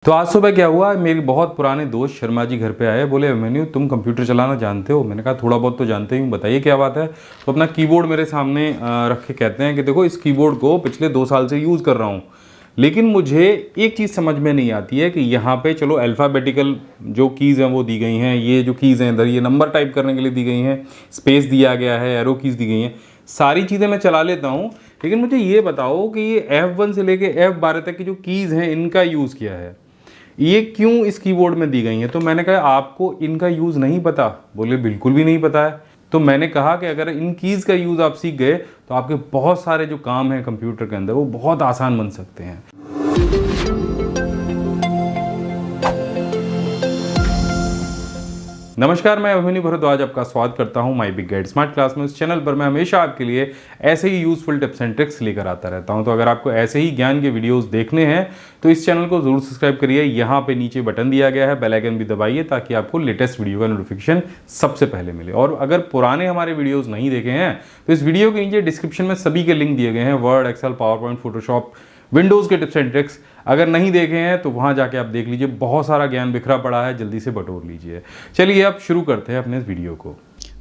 तो आज सुबह क्या हुआ, मेरे बहुत पुराने दोस्त शर्मा जी घर पे आए। बोले अभिमन्यु तुम कंप्यूटर चलाना जानते हो? मैंने कहा थोड़ा बहुत तो जानते ही हूँ, बताइए क्या बात है। तो अपना कीबोर्ड मेरे सामने रख के कहते हैं कि देखो इस कीबोर्ड को पिछले 2 साल से यूज़ कर रहा हूँ, लेकिन मुझे एक चीज़ समझ में नहीं आती है कि यहाँ पे चलो अल्फ़ाबेटिकल जो कीज़ हैं वो दी गई हैं, ये जो कीज़ हैं इधर ये नंबर टाइप करने के लिए दी गई हैं, स्पेस दिया गया है, एरो कीज़ दी गई हैं, सारी चीज़ें मैं चला लेता हूँ। लेकिन मुझे ये बताओ कि ये F1 से लेके F12 तक की जो कीज़ हैं इनका यूज़ किया है, ये क्यों इस कीबोर्ड में दी गई हैं? तो मैंने कहा आपको इनका यूज़ नहीं पता? बोले बिल्कुल भी नहीं पता है। तो मैंने कहा कि अगर इन कीज़ का यूज़ आप सीख गए तो आपके बहुत सारे जो काम हैं कंप्यूटर के अंदर वो बहुत आसान बन सकते हैं। नमस्कार, मैं अभिमन्यु भारद्वाज आपका स्वागत करता हूं my big guide smart class में। इस चैनल पर मैं हमेशा आपके लिए ऐसे ही यूज़फुल टिप्स एंड ट्रिक्स लेकर आता रहता हूं। तो अगर आपको ऐसे ही ज्ञान के वीडियोस देखने हैं तो इस चैनल को ज़रूर सब्सक्राइब करिए। यहाँ पे नीचे बटन दिया गया है, बेल आइकन भी दबाइए ताकि आपको लेटेस्ट वीडियो का नोटिफिकेशन सबसे पहले मिले। और अगर पुराने हमारे वीडियोज़ नहीं देखे हैं तो इस वीडियो के नीचे डिस्क्रिप्शन में सभी के लिंक दिए गए हैं, Word, Excel, PowerPoint, Photoshop, Windows के टिप्स एंड ट्रिक्स। अगर नहीं देखे हैं तो वहाँ जाके आप देख लीजिए, बहुत सारा ज्ञान बिखरा पड़ा है, जल्दी से बटोर लीजिए। चलिए अब शुरू करते हैं अपने इस वीडियो को।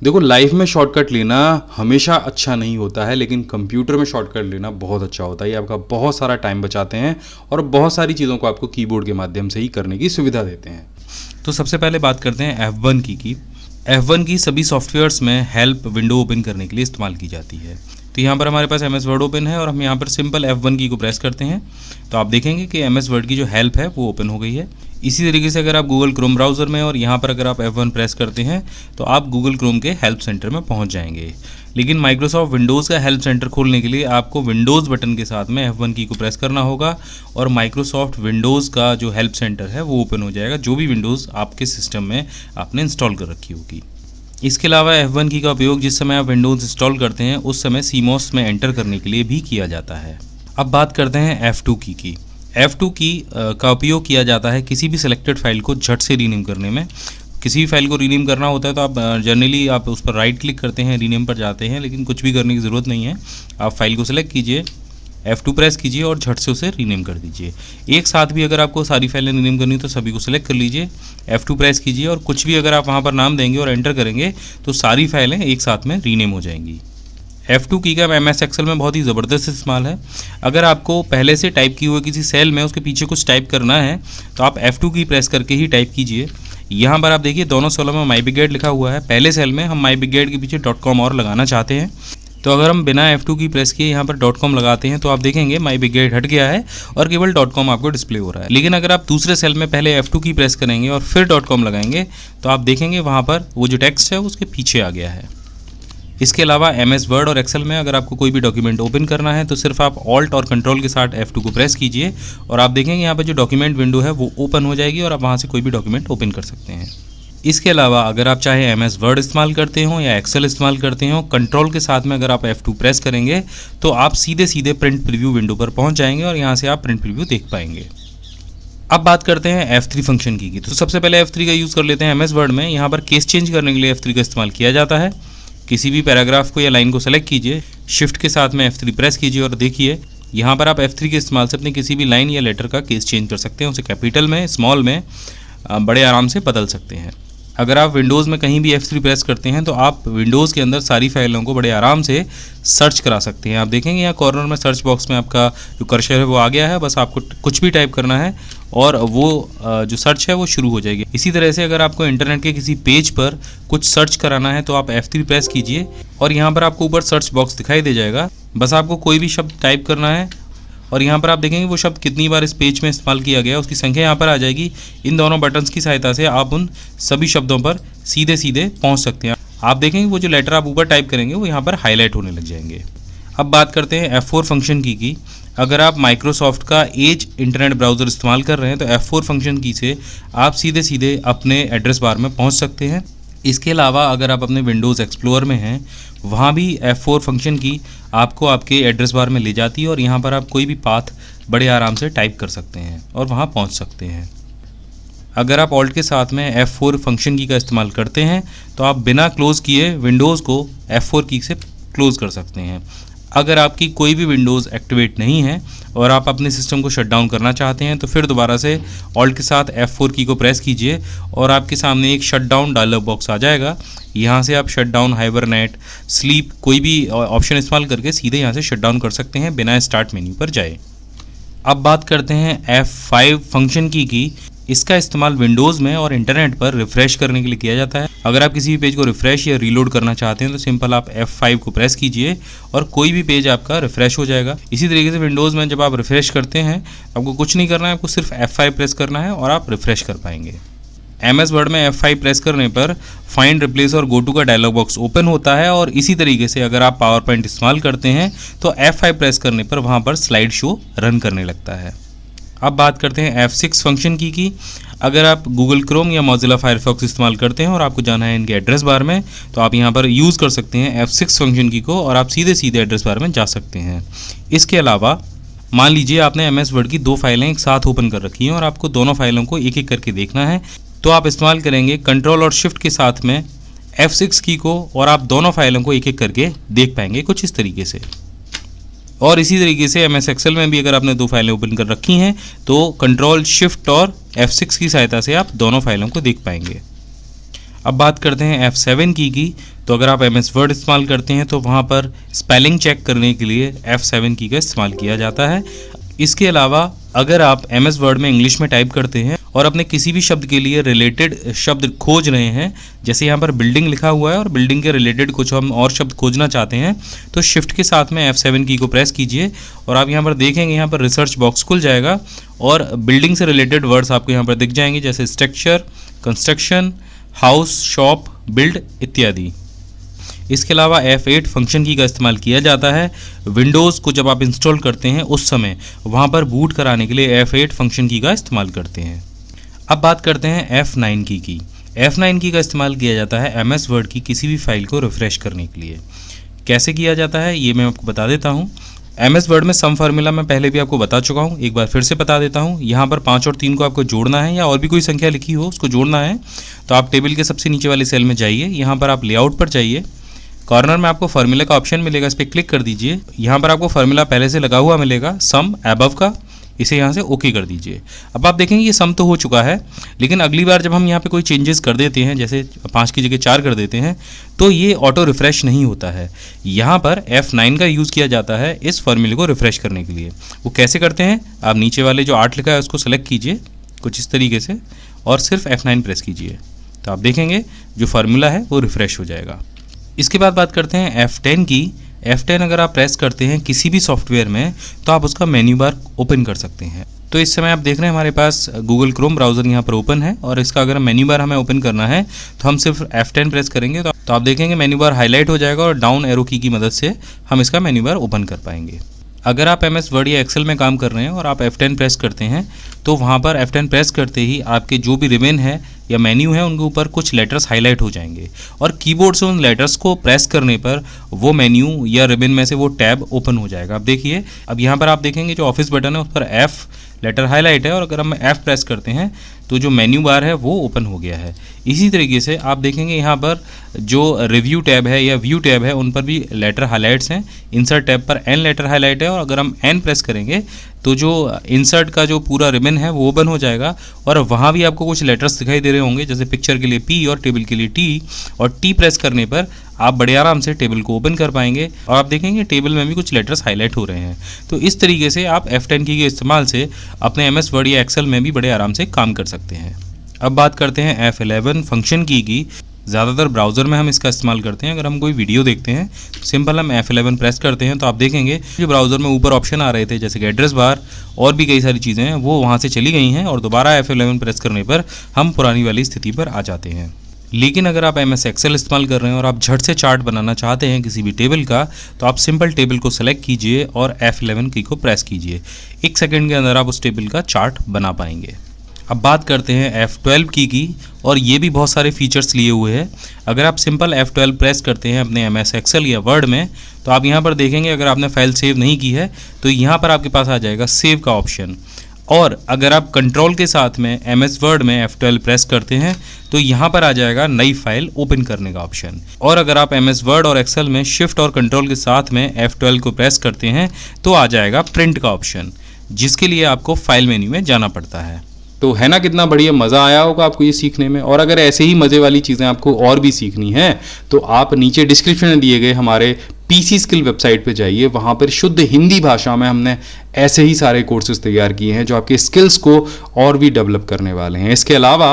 देखो, लाइफ में शॉर्टकट लेना हमेशा अच्छा नहीं होता है, लेकिन कंप्यूटर में शॉर्टकट लेना बहुत अच्छा होता है। ये आपका बहुत सारा टाइम बचाते हैं और बहुत सारी चीज़ों को आपको कीबोर्ड के माध्यम से ही करने की सुविधा देते हैं। तो सबसे पहले बात करते हैं F1 की। F1 की सभी सॉफ्टवेयर्स में हेल्प विंडो ओपन करने के लिए इस्तेमाल की जाती है। तो यहाँ पर हमारे पास MS वर्ड ओपन है और हम यहाँ पर सिंपल F1 की को प्रेस करते हैं तो आप देखेंगे कि MS वर्ड की जो हेल्प है वो ओपन हो गई है। इसी तरीके से अगर आप गूगल क्रोम ब्राउज़र में और यहाँ पर अगर आप F1 प्रेस करते हैं तो आप गूगल क्रोम के हेल्प सेंटर में पहुँच जाएंगे। लेकिन माइक्रोसॉफ्ट विंडोज़ का हेल्प सेंटर खोलने के लिए आपको विंडोज़ बटन के साथ में F1 की को प्रेस करना होगा और माइक्रोसॉफ्ट विंडोज़ का जो हेल्प सेंटर है वो ओपन हो जाएगा, जो भी विंडोज़ आपके सिस्टम में आपने इंस्टॉल कर रखी होगी। इसके अलावा F1 की का उपयोग जिस समय आप विंडोज़ इंस्टॉल करते हैं उस समय CMOS में एंटर करने के लिए भी किया जाता है। अब बात करते हैं F2 की। F2 की का उपयोग किया जाता है किसी भी सिलेक्टेड फाइल को झट से रीनेम करने में। किसी भी फाइल को रीनेम करना होता है तो आप जनरली आप उस पर राइट क्लिक करते हैं, रीनेम पर जाते हैं, लेकिन कुछ भी करने की ज़रूरत नहीं है। आप फाइल को सिलेक्ट कीजिए, F2 प्रेस कीजिए और झट से उसे रीनेम कर दीजिए। एक साथ भी अगर आपको सारी फाइलें रीनेम करनी तो सभी को सिलेक्ट कर लीजिए, F2 प्रेस कीजिए और कुछ भी अगर आप वहाँ पर नाम देंगे और एंटर करेंगे तो सारी फाइलें एक साथ में रीनेम हो जाएंगी। F2 की का MS एक्सेल में बहुत ही ज़बरदस्त इस्तेमाल है। अगर आपको पहले से टाइप किए हुए किसी सेल में उसके पीछे कुछ टाइप करना है तो आप F2 की प्रेस करके ही टाइप कीजिए। यहाँ पर आप देखिए दोनों सेलों में माई बिग गाइड लिखा हुआ है। पहले सेल में हम माई बिग गाइड के पीछे .com और लगाना चाहते हैं तो अगर हम बिना F2 की प्रेस किए यहाँ पर .com लगाते हैं तो आप देखेंगे माई बिग गाइड हट गया है और केवल .com आपको डिस्प्ले हो रहा है। लेकिन अगर आप दूसरे सेल में पहले F2 की प्रेस करेंगे और फिर .com लगाएंगे तो आप देखेंगे वहाँ पर वो जो टेक्स्ट है उसके पीछे आ गया है। इसके अलावा MS वर्ड और एक्सेल में अगर आपको कोई भी डॉक्यूमेंट ओपन करना है तो सिर्फ आप ऑल्ट और कंट्रोल के साथ F2 को प्रेस कीजिए और आप देखेंगे यहाँ पर जो डॉक्यूमेंट विंडो है वो ओपन हो जाएगी और आप वहाँ से कोई भी डॉक्यूमेंट ओपन कर सकते हैं। इसके अलावा अगर आप चाहे MS वर्ड इस्तेमाल करते हो या एक्सेल इस्तेमाल करते हो, कंट्रोल के साथ में अगर आप F2 प्रेस करेंगे तो आप सीधे प्रिंट प्रीव्यू विंडो पर पहुंच जाएंगे और यहां से आप प्रिंट प्रीव्यू देख पाएंगे। अब बात करते हैं F3 फंक्शन की। तो सबसे पहले F3 का यूज़ कर लेते हैं MS वर्ड में। यहाँ पर केस चेंज करने के लिए F3 का इस्तेमाल किया जाता है। किसी भी पैराग्राफ को या लाइन को सेलेक्ट कीजिए, शिफ्ट के साथ में F3 प्रेस कीजिए और देखिए यहाँ पर आप F3 के इस्तेमाल से अपनी किसी भी लाइन या लेटर का केस चेंज कर सकते हैं, उसे कैपिटल में, स्मॉल में बड़े आराम से बदल सकते हैं। अगर आप विंडोज़ में कहीं भी F3 प्रेस करते हैं तो आप विंडोज़ के अंदर सारी फाइलों को बड़े आराम से सर्च करा सकते हैं। आप देखेंगे यहाँ कॉर्नर में सर्च बॉक्स में आपका जो कर्सर है वो आ गया है, बस आपको कुछ भी टाइप करना है और वो जो सर्च है वो शुरू हो जाएगी। इसी तरह से अगर आपको इंटरनेट के किसी पेज पर कुछ सर्च कराना है तो आप F3 प्रेस कीजिए और यहाँ पर आपको ऊपर सर्च बॉक्स दिखाई दे जाएगा। बस आपको कोई भी शब्द टाइप करना है और यहाँ पर आप देखेंगे वो शब्द कितनी बार इस पेज में इस्तेमाल किया गया उसकी संख्या यहाँ पर आ जाएगी। इन दोनों बटन्स की सहायता से आप उन सभी शब्दों पर सीधे पहुँच सकते हैं। आप देखेंगे वो जो लेटर आप ऊपर टाइप करेंगे वो यहाँ पर हाईलाइट होने लग जाएंगे। अब बात करते हैं F4 फंक्शन की। अगर आप माइक्रोसॉफ्ट का एज इंटरनेट ब्राउज़र इस्तेमाल कर रहे हैं तो F4 फंक्शन की से आप सीधे अपने एड्रेस बार में पहुँच सकते हैं। इसके अलावा अगर आप अपने विंडोज़ एक्सप्लोर में हैं वहाँ भी F4 फंक्शन की आपको आपके एड्रेस बार में ले जाती है और यहाँ पर आप कोई भी पाथ बड़े आराम से टाइप कर सकते हैं और वहाँ पहुँच सकते हैं। अगर आप ऑल्ट के साथ में F4 फंक्शन की का इस्तेमाल करते हैं तो आप बिना क्लोज़ किए विंडोज़ को F4 की से क्लोज़ कर सकते हैं। अगर आपकी कोई भी विंडोज़ एक्टिवेट नहीं है और आप अपने सिस्टम को शट डाउन करना चाहते हैं तो फिर दोबारा से ऑल्ट के साथ F4 की को प्रेस कीजिए और आपके सामने एक शट डाउन डायलॉग बॉक्स आ जाएगा। यहाँ से आप शट डाउन, हाइबरनेट, स्लीप कोई भी ऑप्शन इस्तेमाल करके सीधे यहाँ से शट डाउन कर सकते हैं बिना स्टार्ट मेन्यू पर जाए। अब बात करते हैं F5 फंक्शन की। इसका इस्तेमाल विंडोज़ में और इंटरनेट पर रिफ़्रेश करने के लिए किया जाता है। अगर आप किसी भी पेज को रिफ़्रेश या रीलोड करना चाहते हैं तो सिंपल आप F5 को प्रेस कीजिए और कोई भी पेज आपका रिफ़्रेश हो जाएगा। इसी तरीके से विंडोज़ में जब आप रिफ़्रेश करते हैं आपको कुछ नहीं करना है, आपको सिर्फ F5 प्रेस करना है और आप रिफ़्रेश कर पाएंगे। MS वर्ड में F5 प्रेस करने पर फाइंड, रिप्लेस और गो टू का डायलॉग बॉक्स ओपन होता है और इसी तरीके से अगर आप पावर पॉइंट इस्तेमाल करते हैं तो F5 प्रेस करने पर वहाँ पर स्लाइड शो रन करने लगता है। अब बात करते हैं F6 फंक्शन की। अगर आप गूगल क्रोम या मोजिला फायरफॉक्स इस्तेमाल करते हैं और आपको जाना है इनके एड्रेस बार में तो आप यहाँ पर यूज़ कर सकते हैं F6 फंक्शन की को और आप सीधे सीधे एड्रेस बार में जा सकते हैं। इसके अलावा मान लीजिए आपने MS वर्ड की 2 फाइलें एक साथ ओपन कर रखी हैं और आपको दोनों फाइलों को एक एक करके देखना है तो आप इस्तेमाल करेंगे कंट्रोल और शिफ्ट के साथ में F6 की को और आप दोनों फाइलों को एक एक करके देख पाएंगे कुछ इस तरीके से। और इसी तरीके से MS एक्सेल में भी अगर आपने 2 फाइलें ओपन कर रखी हैं तो कंट्रोल, शिफ्ट और F6 की सहायता से आप दोनों फाइलों को देख पाएंगे। अब बात करते हैं F7 की। तो अगर आप MS वर्ड इस्तेमाल करते हैं तो वहाँ पर स्पेलिंग चेक करने के लिए F7 की का इस्तेमाल किया जाता है। इसके अलावा अगर आप MS वर्ड में इंग्लिश में टाइप करते हैं और अपने किसी भी शब्द के लिए रिलेटेड शब्द खोज रहे हैं, जैसे यहाँ पर बिल्डिंग लिखा हुआ है और बिल्डिंग के रिलेटेड कुछ हम और शब्द खोजना चाहते हैं तो शिफ्ट के साथ में F7 की को प्रेस कीजिए और आप यहाँ पर देखेंगे यहाँ पर रिसर्च बॉक्स खुल जाएगा और बिल्डिंग से रिलेटेड वर्ड्स आपको यहाँ पर दिख जाएंगे जैसे structure, construction, house, shop, build इत्यादि। इसके अलावा F8 फंक्शन की का इस्तेमाल किया जाता है विंडोज़ को जब आप इंस्टॉल करते हैं उस समय वहाँ पर बूट कराने के लिए F8 फंक्शन की का इस्तेमाल करते हैं। अब बात करते हैं F9 की। F9 की का इस्तेमाल किया जाता है MS वर्ड की किसी भी फाइल को रिफ़्रेश करने के लिए। कैसे किया जाता है ये मैं आपको बता देता हूँ। MS वर्ड में सम फार्मूला मैं पहले भी आपको बता चुका हूँ, एक बार फिर से बता देता हूँ। यहाँ पर 5 और 3 को आपको जोड़ना है या और भी कोई संख्या लिखी हो उसको जोड़ना है तो आप टेबल के सबसे नीचे वाले सेल में जाइए, यहाँ पर आप लेआउट पर जाइए, कॉर्नर में आपको फार्मूला का ऑप्शन मिलेगा, इस पर क्लिक कर दीजिए। यहाँ पर आपको फार्मूला पहले से लगा हुआ मिलेगा सम अबव का, इसे यहाँ से ओके कर दीजिए। अब आप देखेंगे ये सम तो हो चुका है लेकिन अगली बार जब हम यहाँ पे कोई चेंजेस कर देते हैं, जैसे 5 की जगह 4 कर देते हैं तो ये ऑटो रिफ़्रेश नहीं होता है। यहाँ पर F9 का यूज़ किया जाता है इस फार्मूले को रिफ़्रेश करने के लिए। वो कैसे करते हैं, आप नीचे वाले जो 8 लिखा है उसको सेलेक्ट कीजिए कुछ इस तरीके से और सिर्फ F9 प्रेस कीजिए तो आप देखेंगे जो फार्मूला है वो रिफ़्रेश हो जाएगा। इसके बाद बात करते हैं F10 की। F10 अगर आप प्रेस करते हैं किसी भी सॉफ्टवेयर में तो आप उसका मेन्यू बार ओपन कर सकते हैं। तो इस समय आप देख रहे हैं हमारे पास गूगल क्रोम ब्राउज़र यहाँ पर ओपन है और इसका अगर मेन्यू बार हमें ओपन करना है तो हम सिर्फ F10 प्रेस करेंगे तो आप देखेंगे मेन्यू बार हाईलाइट हो जाएगा और डाउन एरो की मदद से हम इसका मेन्यू बार ओपन कर पाएंगे। अगर आप MS वर्ड या एक्सेल में काम कर रहे हैं और आप F10 प्रेस करते हैं तो वहाँ पर F10 प्रेस करते ही आपके जो भी रिबन है या मेन्यू है उनके ऊपर कुछ लेटर्स हाईलाइट हो जाएंगे और कीबोर्ड से उन लेटर्स को प्रेस करने पर वो मेन्यू या रिबन में से वो टैब ओपन हो जाएगा। अब देखिए, अब यहाँ पर आप देखेंगे जो ऑफिस बटन है उस पर F लेटर हाईलाइट है और अगर हम F प्रेस करते हैं तो जो मेन्यू बार है वो ओपन हो गया है। इसी तरीके से आप देखेंगे यहाँ पर जो रिव्यू टैब है या व्यू टैब है उन पर भी लेटर हाईलाइट्स हैं। इंसर्ट टैब पर N लेटर हाईलाइट है और अगर हम N प्रेस करेंगे तो जो इंसर्ट का जो पूरा रिबन है वो ओपन हो जाएगा और वहाँ भी आपको कुछ लेटर्स दिखाई दे रहे होंगे जैसे पिक्चर के लिए P और टेबल के लिए T, और T प्रेस करने पर आप बड़े आराम से टेबल को ओपन कर पाएंगे और आप देखेंगे टेबल में भी कुछ लेटर्स हाईलाइट हो रहे हैं। तो इस तरीके से आप F10 की के इस्तेमाल से अपने MS वर्ड या एक्सेल में भी बड़े आराम से काम कर सकते हैं। अब बात करते हैं F11 फंक्शन की। ज़्यादातर ब्राउज़र में हम इसका इस्तेमाल करते हैं। अगर हम कोई वीडियो देखते हैं तो सिंपल हम F11 प्रेस करते हैं तो आप देखेंगे जो ब्राउज़र में ऊपर ऑप्शन आ रहे थे जैसे कि एड्रेस बार और भी कई सारी चीज़ें हैं वो वहाँ से चली गई हैं और दोबारा F11 प्रेस करने पर हम पुरानी वाली स्थिति पर आ जाते हैं। लेकिन अगर आप MS एक्सेल इस्तेमाल कर रहे हैं और आप झट से चार्ट बनाना चाहते हैं किसी भी टेबल का तो आप सिंपल टेबल को सेलेक्ट कीजिए और F11 की को प्रेस कीजिए। 1 सेकंड के अंदर आप उस टेबल का चार्ट बना पाएंगे। अब बात करते हैं F12 की और ये भी बहुत सारे फीचर्स लिए हुए हैं। अगर आप सिंपल F12 प्रेस करते हैं अपने MS एक्सेल या वर्ड में तो आप यहाँ पर देखेंगे अगर आपने फाइल सेव नहीं की है तो यहाँ पर आपके पास आ जाएगा सेव का ऑप्शन और अगर आप कंट्रोल के साथ में MS वर्ड में F12 प्रेस करते हैं तो यहाँ पर आ जाएगा नई फाइल ओपन करने का ऑप्शन। और अगर आप MS वर्ड और एक्सेल में शिफ्ट और कंट्रोल के साथ में F12 को प्रेस करते हैं तो आ जाएगा प्रिंट का ऑप्शन, जिसके लिए आपको फाइल मेन्यू में जाना पड़ता है। तो है ना कितना बढ़िया, मज़ा आया होगा आपको ये सीखने में। और अगर ऐसे ही मज़े वाली चीज़ें आपको और भी सीखनी है तो आप नीचे डिस्क्रिप्शन में दिए गए हमारे PC स्किल वेबसाइट पे जाइए। वहाँ पर शुद्ध हिंदी भाषा में हमने ऐसे ही सारे कोर्सेज तैयार किए हैं जो आपके स्किल्स को और भी डेवलप करने वाले हैं। इसके अलावा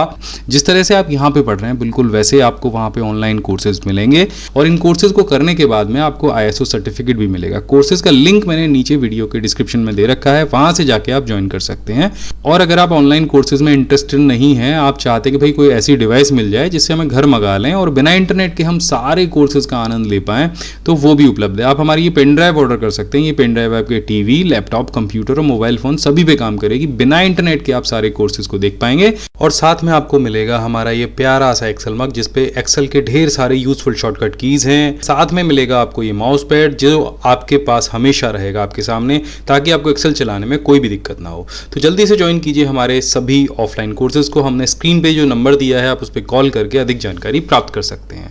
जिस तरह से आप यहाँ पे पढ़ रहे हैं बिल्कुल वैसे आपको वहाँ पे ऑनलाइन कोर्सेज मिलेंगे और इन कोर्सेज को करने के बाद में आपको ISO सर्टिफिकेट भी मिलेगा। कोर्सेज का लिंक मैंने नीचे वीडियो के डिस्क्रिप्शन में दे रखा है, वहाँ से जाके आप ज्वाइन कर सकते हैं। और अगर आप ऑनलाइन कोर्सेज में इंटरेस्टेड नहीं हैं, आप चाहते कि भाई कोई ऐसी डिवाइस मिल जाए जिससे हमें घर मंगा लें और बिना इंटरनेट के हम सारे कोर्सेज का आनंद ले पाएँ, तो वो भी उपलब्ध है। आप हमारी ये पेन ड्राइव ऑर्डर कर सकते हैं। ये पेन ड्राइव आपके टीवी, लैपटॉप, कंप्यूटर और मोबाइल फोन सभी पे काम करेगी। बिना इंटरनेट के आप सारे कोर्सेज को देख पाएंगे। और साथ में आपको मिलेगा हमारा ये प्यारा सा एक्सेल मग जिसपे एक्सेल के ढेर सारे यूजफुल शॉर्टकट कीज हैं। साथ में मिलेगा आपको ये माउस पैड जो आपके पास हमेशा रहेगा आपके सामने, ताकि आपको एक्सेल चलाने में कोई भी दिक्कत ना हो। तो जल्दी से ज्वाइन कीजिए हमारे सभी ऑफलाइन कोर्सेज को। हमने स्क्रीन पे जो नंबर दिया है आप उस पर कॉल करके अधिक जानकारी प्राप्त कर सकते हैं।